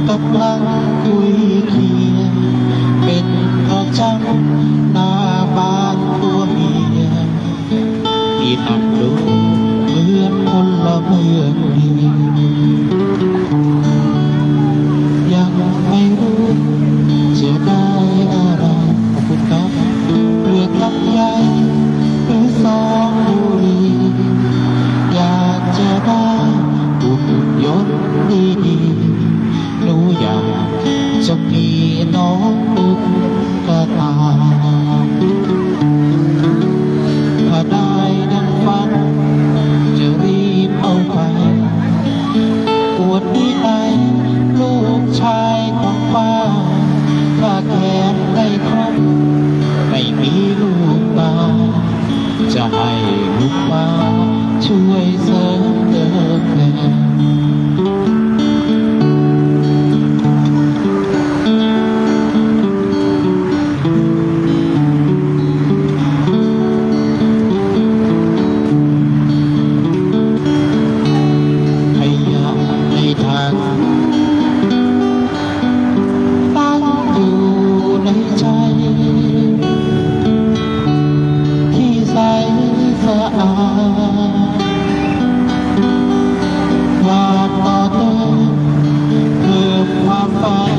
กำลังคุยเคลียร์เป็นเพราะจังหน้าบ้านตัวเมียที่ทำดูเหมือนคนละเมืองดียังไม่รู้จะได้อะไรขอบคุณครับเปลือกลำไยหรือซองบุหรี่อยากจะได้บุญยศดีๆหนูอยากจะมีน้องตุ๊กตาถ้าได้ดังฝันจะรีบเอาไปอวดดีใจลูกชายของป้าถ้าแขนได้ครบไม่มีลูกตาจะให้ลูกมาช่วยเสริมเติมแรงตั้งอยู่ในใจที่ใสสะอาดวาดต่อเติมเพิ่มความฝัน